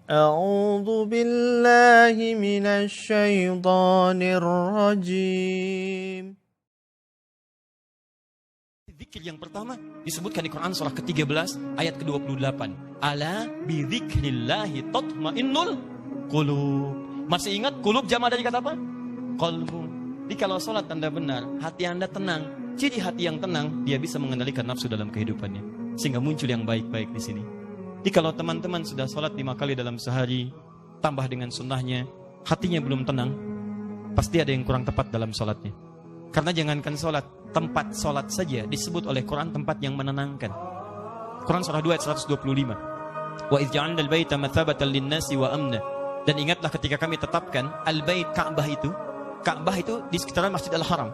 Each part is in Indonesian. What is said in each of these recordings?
أعوذ بالله من الشيطان الرجيم. Zikir yang pertama disebutkan di Quran surah ke-13 ayat ke-28. Ala bi dzikrillahi tatmainnul qulub. Masih ingat qulub jama dari kata apa? Qalbu. Jadi kalau salat Anda benar, hati Anda tenang. Ciri hati yang tenang, dia bisa mengendalikan nafsu dalam kehidupannya. Sehingga muncul yang baik-baik di sini. Jadi kalau teman-teman sudah salat 5 kali dalam sehari, tambah dengan sunnahnya, hatinya belum tenang, pasti ada yang kurang tepat dalam salatnya. Karena jangankan salat, tempat salat saja disebut oleh Quran tempat yang menenangkan. Quran surah 2 ayat 125. Wa idh ja'alna al-baita mathabatan lin-nasi wa amna. Dan ingatlah ketika kami tetapkan al-bait Ka'bah itu di sekitaran Masjid Al-Haram.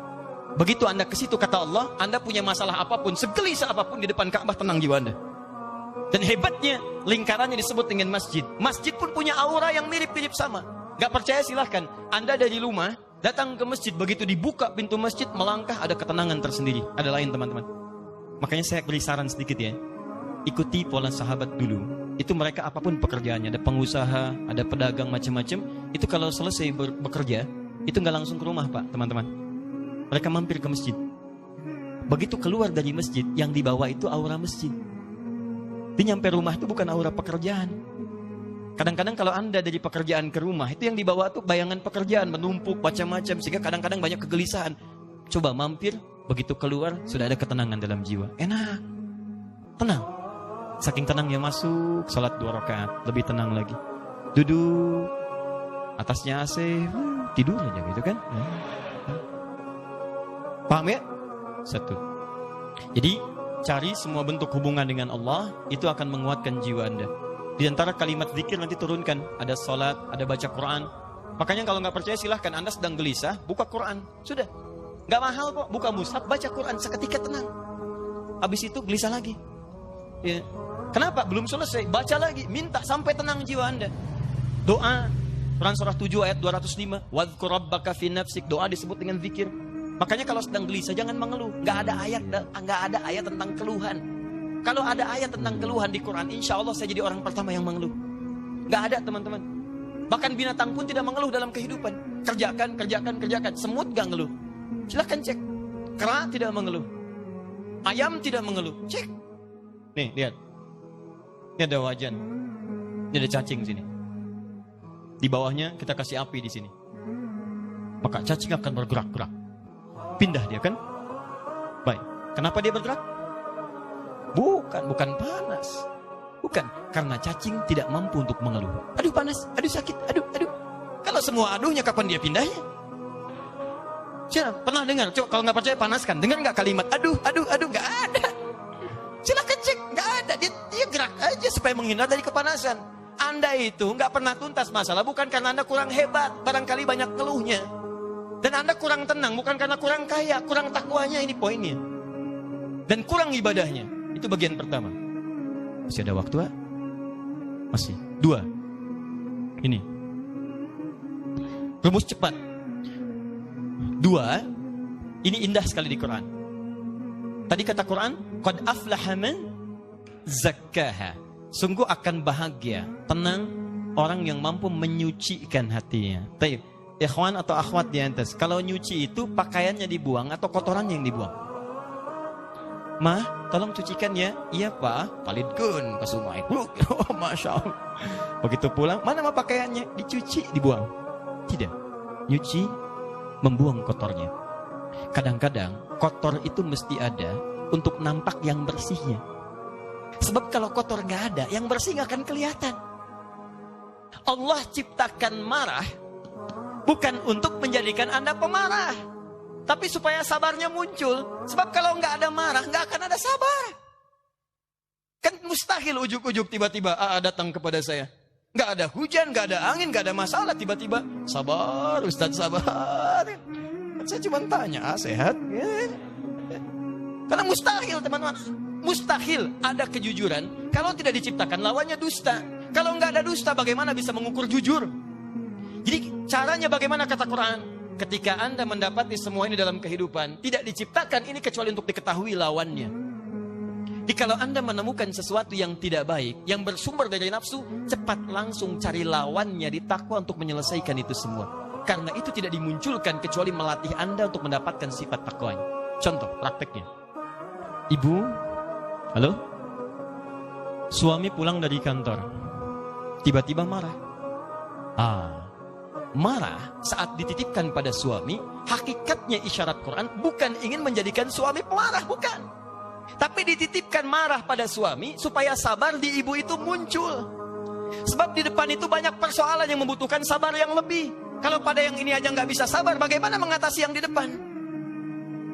Begitu Anda ke situ kata Allah, Anda punya masalah apapun, segelisah apapun di depan Ka'bah, tenang jiwa Anda. Dan hebatnya lingkarannya disebut dengan masjid. Masjid pun punya aura yang mirip-mirip sama. Gak percaya silahkan. Anda dari rumah datang ke masjid, begitu dibuka pintu masjid, melangkah ada ketenangan tersendiri. Ada lain teman-teman. Makanya saya beri saran sedikit ya. Ikuti pola sahabat dulu. Itu mereka apapun pekerjaannya, ada pengusaha, ada pedagang macam-macam. Itu kalau selesai bekerja, itu gak langsung ke rumah Pak teman-teman. Mereka mampir ke masjid. Begitu keluar dari masjid, yang dibawa itu aura masjid. Dia nyampe rumah itu bukan aura pekerjaan. Kadang-kadang kalau Anda dari pekerjaan ke rumah, itu yang dibawa tuh bayangan pekerjaan, menumpuk macam-macam, sehingga kadang-kadang banyak kegelisahan. Coba mampir, begitu keluar, sudah ada ketenangan dalam jiwa. Enak, tenang. Saking tenangnya masuk, salat 2 rakaat, lebih tenang lagi. Duduk, atasnya AC, tidur aja gitu kan. Paham ya? Satu. Jadi, cari semua bentuk hubungan dengan Allah, itu akan menguatkan jiwa Anda. Di antara kalimat zikir nanti turunkan, ada salat, ada baca Quran. Makanya kalau nggak percaya silahkan, Anda sedang gelisah, buka Quran. Sudah, nggak mahal kok, buka mushaf, baca Quran, seketika tenang. Habis itu gelisah lagi. Ya. Kenapa? Belum selesai, baca lagi, minta sampai tenang jiwa Anda. Doa, Quran surah 7 ayat 205. Wadhkur rabbaka fi nafsik, doa disebut dengan zikir. Makanya kalau sedang gelisah jangan mengeluh. Nggak ada ayat tentang keluhan. Kalau ada ayat tentang keluhan di Quran, insya Allah saya jadi orang pertama yang mengeluh. Nggak ada teman-teman. Bahkan binatang pun tidak mengeluh dalam kehidupan. Kerjakan. Semut nggak ngeluh. Silahkan cek. Kera tidak mengeluh. Ayam tidak mengeluh. Cek. Nih lihat. Ini ada wajan. Ini ada cacing sini. Di bawahnya kita kasih api di sini. Maka cacing akan bergerak-gerak. Pindah dia kan? Baik. Kenapa dia bergerak? Bukan panas. Bukan, karena cacing tidak mampu untuk mengeluh. Aduh panas, aduh sakit, aduh. Kalau semua aduhnya kapan dia pindahnya? Siapa? Pernah dengar? Coba kalau nggak percaya panaskan. Dengar nggak kalimat aduh, nggak ada. Silakan cek, nggak ada. Dia gerak aja supaya menghindar dari kepanasan. Anda itu nggak pernah tuntas masalah bukan karena Anda kurang hebat, barangkali banyak keluhnya. Dan Anda kurang tenang, bukan karena kurang kaya, kurang takwanya, ini poinnya. Dan kurang ibadahnya, itu bagian pertama. Masih ada waktu, Masih. 2. Ini. Rumus cepat. 2, ini indah sekali di Quran. Tadi kata Quran, Qad aflaha man zakkaha. Sungguh akan bahagia, tenang, orang yang mampu menyucikan hatinya. Taib. Ikhwan atau akhwat di atas, kalau nyuci itu pakaiannya dibuang atau kotorannya yang dibuang? Mah, tolong cucikan ya. Iya Pak, palidgun ke sungai. Oh, Masya Allah. Begitu pulang, mana mah pakaiannya? Dicuci, dibuang. Tidak, nyuci, membuang kotornya. Kadang-kadang kotor itu mesti ada untuk nampak yang bersihnya. Sebab kalau kotor nggak ada, yang bersih nggak akan kelihatan. Allah ciptakan marah bukan untuk menjadikan Anda pemarah, tapi supaya sabarnya muncul. Sebab kalau nggak ada marah, nggak akan ada sabar. Kan mustahil ujuk-ujuk tiba-tiba datang kepada saya. Nggak ada hujan, nggak ada angin, nggak ada masalah. Tiba-tiba, sabar Ustaz, sabar. Saya cuma tanya, sehat? Karena mustahil teman-teman. Mustahil ada kejujuran. Kalau tidak diciptakan, lawannya dusta. Kalau nggak ada dusta, bagaimana bisa mengukur jujur? Jadi caranya bagaimana kata Quran? Ketika Anda mendapati semua ini dalam kehidupan, tidak diciptakan ini kecuali untuk diketahui lawannya. Jikalau Anda menemukan sesuatu yang tidak baik, yang bersumber dari nafsu, cepat langsung cari lawannya di takwa untuk menyelesaikan itu semua. Karena itu tidak dimunculkan kecuali melatih Anda untuk mendapatkan sifat takwanya. Contoh prakteknya. Ibu, halo? Suami pulang dari kantor, tiba-tiba marah. Marah saat dititipkan pada suami, hakikatnya isyarat Quran bukan ingin menjadikan suami pemarah, bukan. Tapi dititipkan marah pada suami supaya sabar di ibu itu muncul. Sebab di depan itu banyak persoalan yang membutuhkan sabar yang lebih. Kalau pada yang ini aja nggak bisa sabar, bagaimana mengatasi yang di depan?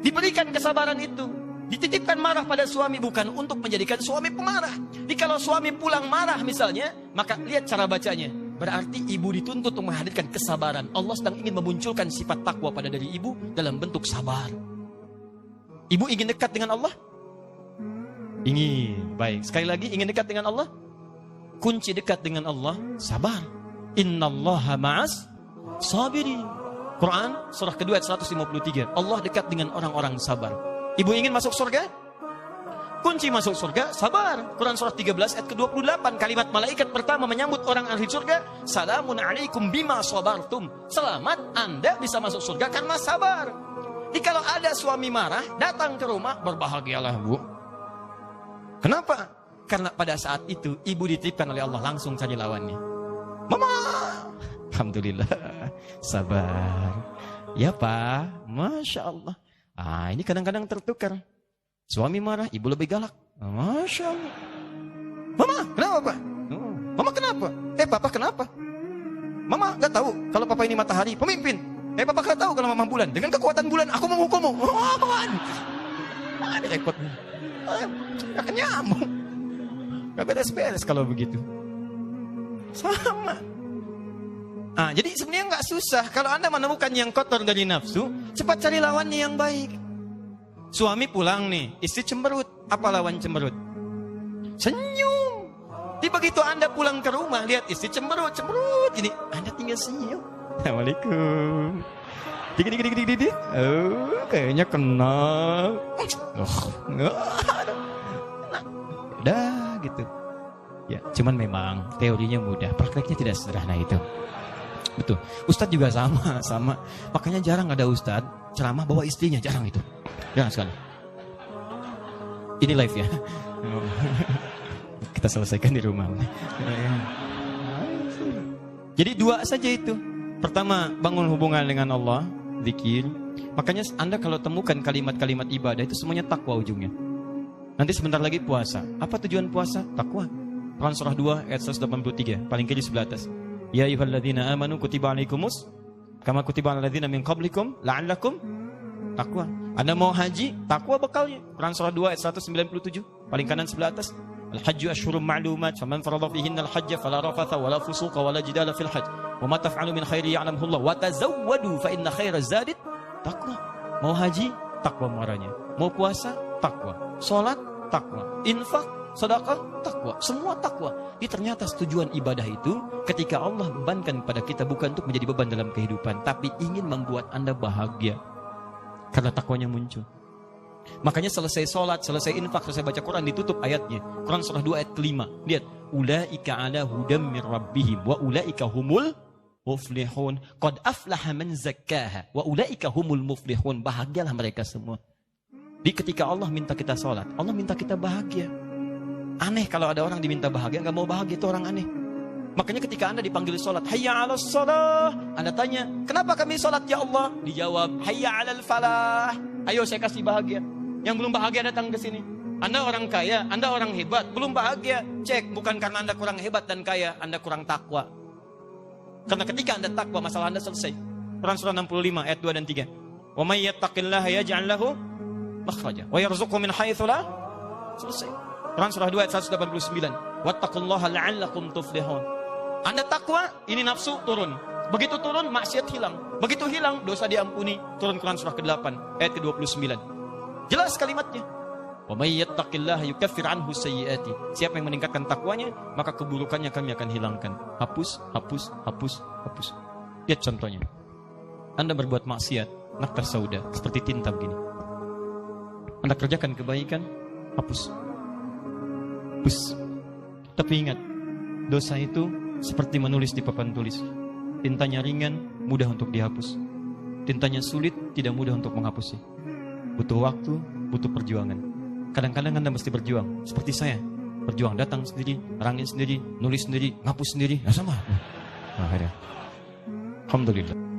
Diberikan kesabaran itu. Dititipkan marah pada suami bukan untuk menjadikan suami pemarah. Jadi kalau suami pulang marah misalnya, maka lihat cara bacanya. Berarti ibu dituntut untuk menghadirkan kesabaran. Allah sedang ingin memunculkan sifat takwa pada diri ibu dalam bentuk sabar. Ibu ingin dekat dengan Allah? Ingin. Baik, sekali lagi ingin dekat dengan Allah? Kunci dekat dengan Allah, sabar. Innallaha ma'as sabirin. Quran surah kedua ayat 153. Allah dekat dengan orang-orang sabar. Ibu ingin masuk surga? Kunci masuk surga, sabar. Quran surah 13 ayat ke-28. Kalimat malaikat pertama menyambut orang ahli surga, salamun alaikum bima sabartum. Selamat, Anda bisa masuk surga karena sabar. Jadi kalau ada suami marah, datang ke rumah, berbahagialah bu. Kenapa? Karena pada saat itu ibu dititipkan oleh Allah, langsung cari lawannya. Mama, alhamdulillah, sabar. Ya Pak, Masya Allah. Ini kadang-kadang tertukar. Suami marah, ibu lebih galak. Masya Allah. Mama, kenapa Pak? Mama kenapa? Papa kenapa? Mama gak tahu kalau Papa ini matahari, pemimpin. Papa gak tahu kalau Mama bulan. Dengan kekuatan bulan, aku menghukummu. Ada repot. Gak nyambung. Gak beres-beres kalau begitu. Sama. Jadi sebenarnya gak susah. Kalau Anda menemukan yang kotor dari nafsu, cepat cari lawannya yang baik. Suami pulang nih, istri cemberut. Apa lawan cemberut? Senyum. Jadi begitu Anda pulang ke rumah, lihat istri cemberut. Ini Anda tinggal senyum. Assalamualaikum. Dik. Kayaknya kenal. Udah gitu. Ya, cuman memang teorinya mudah, prakteknya tidak sederhana itu. Betul. Ustadz juga sama. Makanya jarang ada ustadz ceramah bawa istrinya, jarang itu. Jarang sekali. Ini live ya. Kita selesaikan di rumah. Jadi dua saja itu. Pertama, bangun hubungan dengan Allah, zikir. Makanya Anda kalau temukan kalimat-kalimat ibadah itu semuanya takwa ujungnya. Nanti sebentar lagi puasa. Apa tujuan puasa? Takwa. Quran surah 2 ayat 183, paling kiri sebelah atas. Ya ayyuhalladzina amanu kutiba alaikumus kama kutiba alal ladzina min qablikum la'allakum takwa. Anda mau haji, takwa bekalnya. Quran surah 2 ayat 197, paling kanan sebelah atas. Al-hajju asyhurum ma'lumat, faman farada fihinna al-hajja fala rafatha wala fusuqa wala jidala fil hajj. Wa ma taf'alu min khairi ya'lamhu Allah wa tazawwadu fa inna khairaz zadi taqwa. Mau haji, takwa muaranya. Mau puasa, takwa. Salat, takwa. Infak, sedekah, takwa. Semua takwa. Jadi ternyata tujuan ibadah itu ketika Allah bebankan pada kita bukan untuk menjadi beban dalam kehidupan, tapi ingin membuat Anda bahagia. Karena takwanya muncul. Makanya selesai sholat, selesai infak, selesai baca Quran, ditutup ayatnya. Quran surah 2 ayat ke-5. Lihat. Ulaika ala hudam min rabbihim wa ulaika humul muflihun. Qad aflaha man zakkaha wa ulaika humul muflihun. Bahagialah mereka semua. Di ketika Allah minta kita sholat, Allah minta kita bahagia. Aneh kalau ada orang diminta bahagia, gak mau bahagia, itu orang aneh. Makanya ketika Anda dipanggil sholat, hayya ala sholat, Anda tanya, kenapa kami sholat ya Allah? Dijawab, hayya ala falah. Ayo saya kasih bahagia. Yang belum bahagia datang ke sini. Anda orang kaya, Anda orang hebat, belum bahagia. Cek, bukan karena Anda kurang hebat dan kaya, Anda kurang takwa. Karena ketika Anda takwa, masalah Anda selesai. Quran surah 65 ayat 2 dan 3. Wa may yattaqillaha yaj'al lahu makhraja wa yarzuqhu min haitsu la. Selesai. Quran surah 2 ayat 189. Wattaqullaha la'allakum tuflihun. Anda takwa, ini nafsu turun. Begitu turun, maksiat hilang. Begitu hilang, dosa diampuni. Turun Quran surah ke-8 ayat ke-29. Jelas kalimatnya. Wa may yattaqillaha yukaffir anhu sayyi'ati. Siapa yang meningkatkan takwanya, maka keburukannya kami akan hilangkan. Hapus. Lihat contohnya. Anda berbuat maksiat, naktar sauda, seperti tinta begini. Anda kerjakan kebaikan, hapus. dihapus. Tapi ingat, dosa itu seperti menulis di papan tulis. Tintanya ringan, mudah untuk dihapus. Tintanya sulit, tidak mudah untuk menghapusnya. Butuh waktu, butuh perjuangan. Kadang-kadang Anda mesti berjuang, seperti saya. Berjuang datang sendiri, nerangin sendiri, nulis sendiri, ngapus sendiri. Nah sama. Akhirnya. Alhamdulillah.